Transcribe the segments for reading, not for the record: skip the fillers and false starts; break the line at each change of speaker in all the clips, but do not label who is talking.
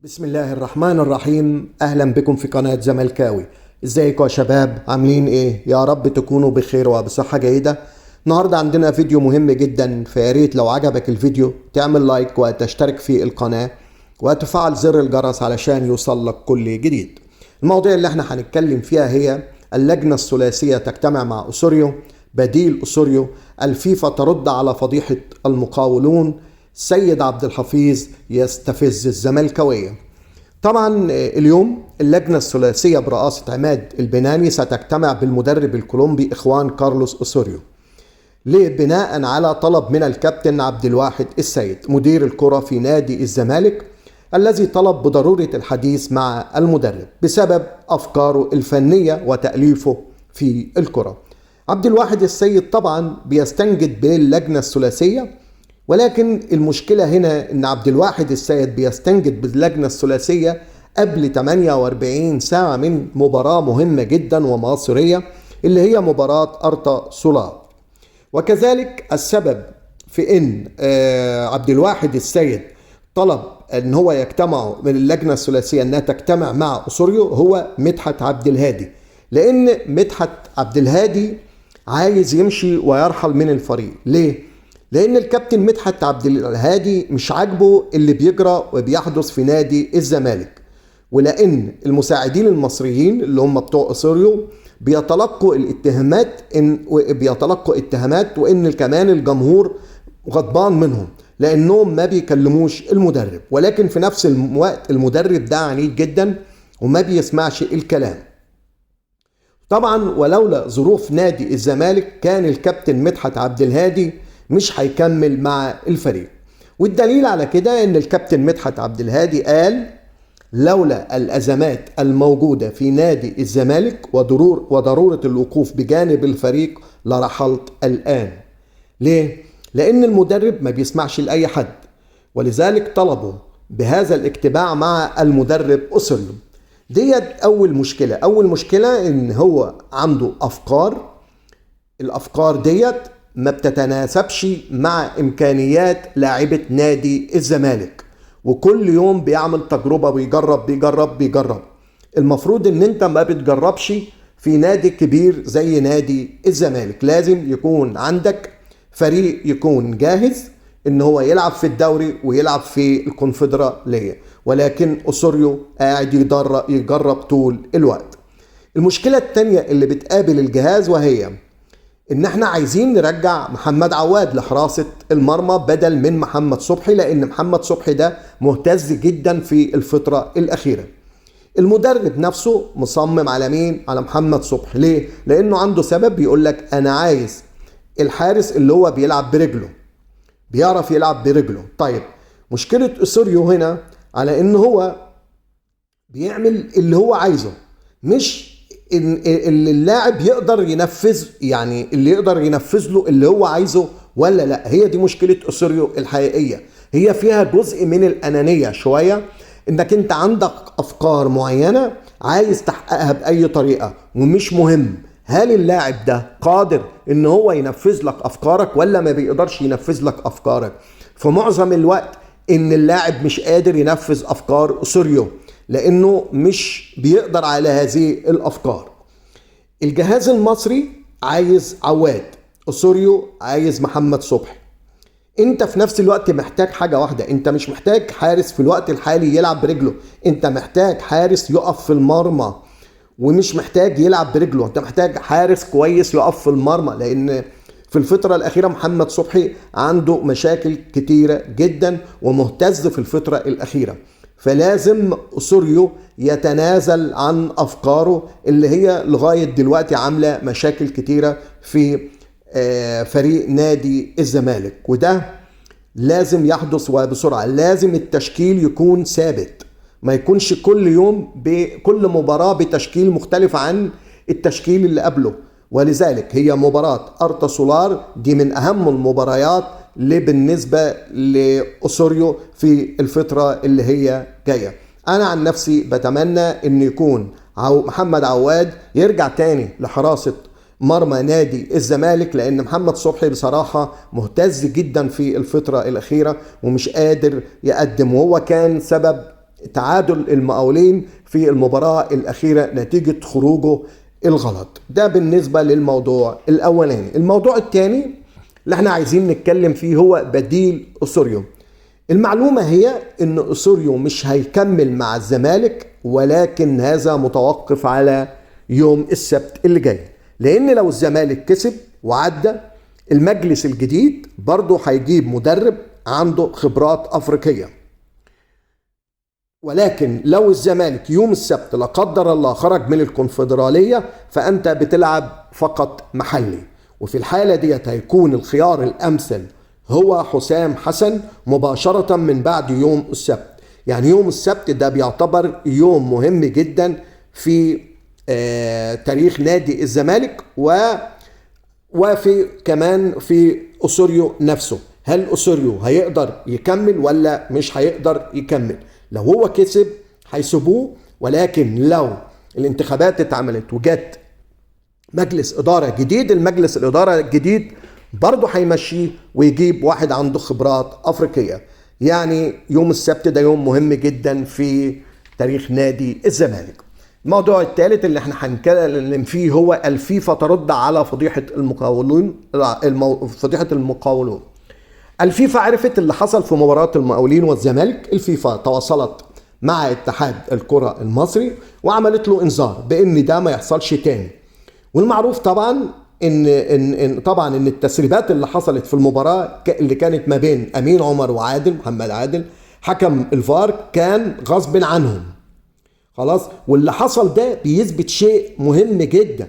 بسم الله الرحمن الرحيم. اهلا بكم في قناة زملكاوي. ازيكم يا شباب؟ عاملين ايه؟ يا رب تكونوا بخير وبصحة جيدة. النهاردة عندنا فيديو مهم جدا، فياريت لو عجبك الفيديو تعمل لايك وتشترك في القناة وتفعل زر الجرس علشان يوصل لك كل جديد. المواضيع اللي احنا هنتكلم فيها هي اللجنة الثلاثية تجتمع مع أوسوريو، بديل أوسوريو، الفيفا ترد على فضيحة المقاولون، سيد عبد الحفيظ يستفز الزملكاوية. طبعا اليوم اللجنة الثلاثية برئاسة عماد البناني ستجتمع بالمدرب الكولومبي إخوان كارلوس أوسوريو بناء على طلب من الكابتن عبد الواحد السيد مدير الكرة في نادي الزمالك، الذي طلب بضرورة الحديث مع المدرب بسبب أفكاره الفنية وتأليفه في الكرة. عبد الواحد السيد طبعا بيستنجد باللجنة الثلاثية، ولكن المشكلة هنا ان عبد الواحد السيد بيستنجد باللجنة الثلاثية قبل 48 ساعة من مباراة مهمة جدا ومصيرية اللي هي مباراة أرتا سولار. وكذلك السبب في ان عبد الواحد السيد طلب ان هو يجتمع من اللجنة الثلاثية انها تجتمع مع أوسوريو هو مدحت عبد الهادي، لان مدحت عبد الهادي عايز يمشي ويرحل من الفريق. ليه؟ لأن الكابتن مدحت عبد الهادي مش عاجبه اللي بيجرى وبيحدث في نادي الزمالك، ولأن المساعدين المصريين اللي هم بتوع أوسوريو بيتلقوا اتهامات وإن كمان الجمهور غضبان منهم لأنهم ما بيكلموش المدرب، ولكن في نفس الوقت المدرب ده عنيد جدا وما بيسمعش الكلام. طبعا ولولا ظروف نادي الزمالك كان الكابتن مدحت عبد الهادي مش هيكمل مع الفريق. والدليل على كده ان الكابتن مدحت عبد الهادي قال: لولا الازمات الموجودة في نادي الزمالك وضرورة الوقوف بجانب الفريق لرحلت الان. ليه؟ لان المدرب ما بيسمعش لاي حد، ولذلك طلبوا بهذا الاجتماع مع المدرب أوسوريو. ديت اول مشكلة ان هو عنده الافكار ديت ما بتتناسبش مع امكانيات لاعبة نادي الزمالك، وكل يوم بيعمل تجربة بيجرب. المفروض ان انت ما بتجربش في نادي كبير زي نادي الزمالك. لازم يكون عندك فريق يكون جاهز ان هو يلعب في الدوري ويلعب في الكونفدرالية، ولكن أوسوريو قاعد يجرب طول الوقت. المشكلة التانية اللي بتقابل الجهاز وهي ان احنا عايزين نرجع محمد عواد لحراسة المرمى بدل من محمد صبحي، لان محمد صبحي ده مهتز جدا في الفترة الاخيرة. المدرب نفسه مصمم على مين؟ على محمد صبحي. ليه؟ لانه عنده سبب، بيقول لك انا عايز الحارس اللي هو بيلعب برجله، بيعرف يلعب برجله. طيب مشكلة أوسوريو هنا على ان هو بيعمل اللي هو عايزه، مش اللي اللاعب يقدر ينفذ، يعني اللي يقدر ينفذ له اللي هو عايزه ولا لا. هي دي مشكلة أوسوريو الحقيقية، هي فيها جزء من الأنانية شوية، انك انت عندك افكار معينة عايز تحققها بأي طريقة، ومش مهم هل اللاعب ده قادر ان هو ينفذ لك افكارك ولا ما بيقدرش ينفذ لك افكارك. فمعظم الوقت ان اللاعب مش قادر ينفذ افكار أوسوريو لانه مش بيقدر على هذه الافكار. الجهاز المصري عايز عواد، أوسوريو عايز محمد صبحي. انت في نفس الوقت محتاج حاجة واحدة، انت مش محتاج حارس في الوقت الحالي يلعب برجله، انت محتاج حارس يقف في المرمى، ومش محتاج يلعب برجله، انت محتاج حارس كويس يقف في المرمى، لان في الفترة الأخيرة محمد صبحي عنده مشاكل كتيرة جدا ومهتز في الفترة الأخيرة. فلازم أوسوريو يتنازل عن أفكاره اللي هي لغاية دلوقتي عاملة مشاكل كتيرة في فريق نادي الزمالك، وده لازم يحدث وبسرعة. لازم التشكيل يكون ثابت، ما يكونش كل يوم بكل مباراة بتشكيل مختلف عن التشكيل اللي قبله. ولذلك هي مباراة أرتا سولار دي من أهم المباريات اللي بالنسبة لأوسوريو في الفترة اللي هي جاية. أنا عن نفسي بتمنى أن يكون محمد عواد يرجع تاني لحراسة مرمى نادي الزمالك، لأن محمد صبحي بصراحة مهتز جدا في الفترة الأخيرة ومش قادر يقدم، وهو كان سبب تعادل المقاولين في المباراة الأخيرة نتيجة خروجه الغلط. ده بالنسبة للموضوع الأولاني. الموضوع الثاني اللي احنا عايزين نتكلم فيه هو بديل أوسوريو. المعلومة هي ان أوسوريو مش هيكمل مع الزمالك، ولكن هذا متوقف على يوم السبت اللي جاي، لان لو الزمالك كسب وعدى المجلس الجديد برضه هيجيب مدرب عنده خبرات أفريقية. ولكن لو الزمالك يوم السبت لا قدر الله خرج من الكونفدرالية فأنت بتلعب فقط محلي، وفي الحالة ديت هيكون الخيار الأمثل هو حسام حسن مباشرة من بعد يوم السبت. يعني يوم السبت ده بيعتبر يوم مهم جدا في تاريخ نادي الزمالك وفي كمان في أوسوريو نفسه. هل أوسوريو هيقدر يكمل ولا مش هيقدر يكمل؟ لو هو كسب هيسيبوه، ولكن لو الانتخابات اتعملت وجت مجلس إدارة جديد، المجلس الإدارة الجديد برضه هيمشيه ويجيب واحد عنده خبرات أفريقية. يعني يوم السبت ده يوم مهم جدا في تاريخ نادي الزمالك. الموضوع الثالث اللي احنا هنتكلم فيه هو الفيفا ترد على فضيحة المقاولون. الفيفا عرفت اللي حصل في مباراة المقاولين والزمالك. الفيفا تواصلت مع اتحاد الكرة المصري وعملت له انذار بان ده ما يحصلش تاني. والمعروف طبعا ان التسريبات اللي حصلت في المباراة اللي كانت ما بين امين عمر وعادل محمد عادل حكم الفار كان غصب عنهم. خلاص. واللي حصل ده بيثبت شيء مهم جدا: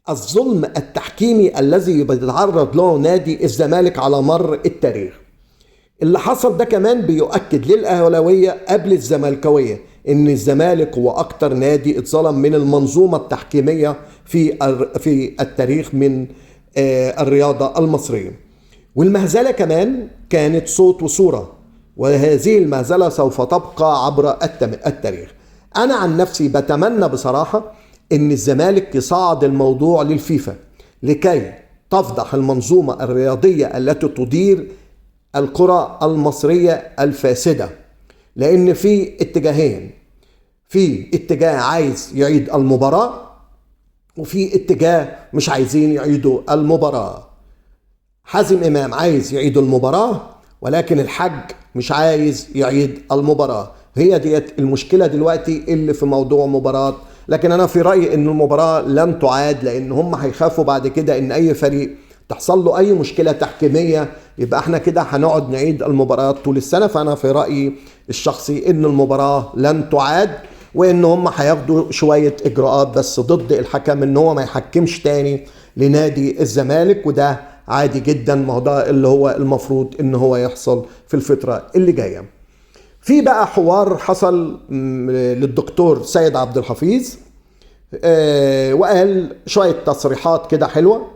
الظلم التحكيمي الذي بيتعرض له نادي الزمالك على مر التاريخ. اللي حصل ده كمان بيؤكد للأهلاوية قبل الزمالكوية ان الزمالك هو اكتر نادي اتظلم من المنظومة التحكيمية في التاريخ من الرياضة المصرية. والمهزلة كمان كانت صوت وصورة، وهذه المهزلة سوف تبقى عبر التاريخ. انا عن نفسي بتمنى بصراحة ان الزمالك يصعد الموضوع للفيفا لكي تفضح المنظومة الرياضية التي تدير الكرة المصرية الفاسدة، لان في اتجاهين: في اتجاه عايز يعيد المباراة، وفي اتجاه مش عايزين يعيدوا المباراة. حازم امام عايز يعيد المباراة، ولكن الحاج مش عايز يعيد المباراة. هي ديت المشكلة دلوقتي اللي في موضوع مباراة. لكن انا في رأيي ان المباراة لن تعاد، لان هم هيخافوا بعد كده ان اي فريق تحصل له اي مشكلة تحكيمية يبقى احنا كده هنقعد نعيد المباراة طول السنة. فانا في رأيي الشخصي ان المباراة لن تعاد، وان هم هياخدوا شوية اجراءات بس ضد الحكم ان هو ما يحكمش تاني لنادي الزمالك، وده عادي جدا. ما هو ده اللي هو المفروض ان هو يحصل في الفترة اللي جاية. في بقى حوار حصل للدكتور سيد عبد الحفيظ، وقال شوية تصريحات كده حلوة.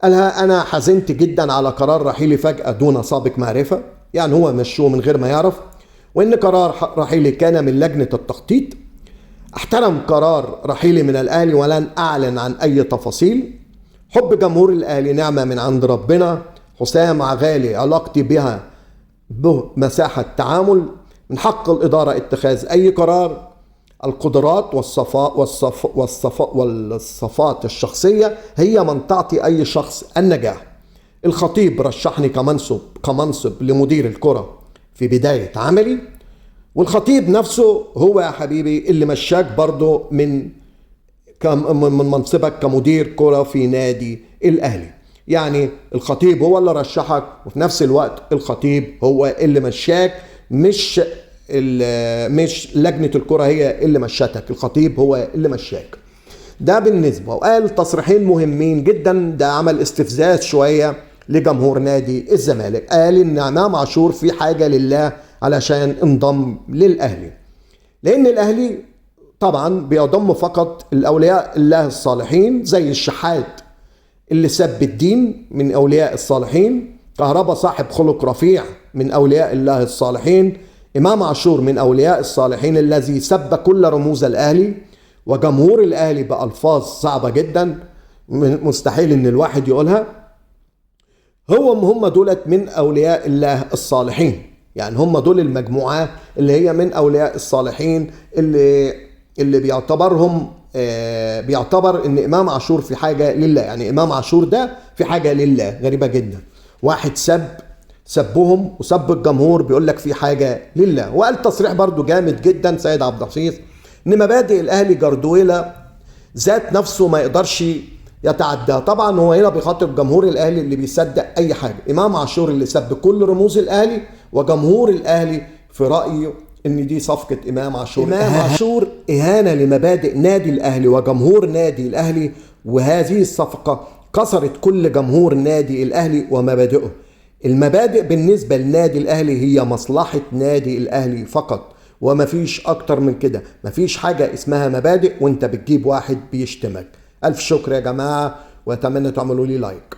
قالها: أنا حزنت جدا على قرار رحيلي فجأة دون سابق معرفة، يعني هو مشوه من غير ما يعرف، وإن قرار رحيلي كان من لجنة التخطيط. احترم قرار رحيلي من الأهلي ولن أعلن عن أي تفاصيل. حب جمهور الأهلي نعمة من عند ربنا. حسام غالي علاقتي بها بمساحة تعامل. من حق الإدارة اتخاذ أي قرار. القدرات والصفات الشخصية هي من تعطي أي شخص النجاح. الخطيب رشحني كمنصب لمدير الكرة في بداية عملي، والخطيب نفسه هو يا حبيبي اللي مشاك برضو من منصبك كمدير كرة في نادي الأهلي. يعني الخطيب هو اللي رشحك، وفي نفس الوقت الخطيب هو اللي مشاك، مش لجنة الكرة هي اللي مشتك، الخطيب هو اللي مشاك. ده بالنسبة. وقال تصريحين مهمين جدا، ده عمل استفزاز شوية لجمهور نادي الزمالك. قال ان امام عاشور في حاجة لله علشان انضم للأهلي، لان الأهلي طبعا بيضم فقط الأولياء الله الصالحين، زي الشحات اللي سب الدين من أولياء الصالحين، كهربا صاحب خلق رفيع من أولياء الله الصالحين، إمام عاشور من أولياء الصالحين الذي سب كل رموز الأهلي وجمهور الأهلي بألفاظ صعبة جدا مستحيل إن الواحد يقولها. هم دولت من أولياء الله الصالحين. يعني هم دول المجموعة اللي هي من أولياء الصالحين اللي بيعتبر ان امام عاشور في حاجة لله. يعني امام عاشور ده في حاجة لله. غريبة جدا، واحد سبهم وسب الجمهور بيقول لك في حاجة لله. وقال تصريح برضو جامد جدا سيد عبد الحفيظ ان مبادئ الاهلي جاردويلا ذات نفسه ما يقدرش يتعدى. طبعا هو هنا بيخاطب جمهور الاهلي اللي بيصدق اي حاجة. امام عاشور اللي سب كل رموز الاهلي، وجمهور الاهلي في رأيه ان دي صفقة امام عاشور. امام عاشور اهانة لمبادئ نادي الاهلي وجمهور نادي الاهلي، وهذه الصفقة كسرت كل جمهور نادي الاهلي ومبادئه. المبادئ بالنسبة لنادي الاهلي هي مصلحة نادي الاهلي فقط، ومفيش اكتر من كده. مفيش حاجة اسمها مبادئ وانت بتجيب واحد بيشتمك. الف شكر يا جماعة، واتمنى تعملوا لي لايك.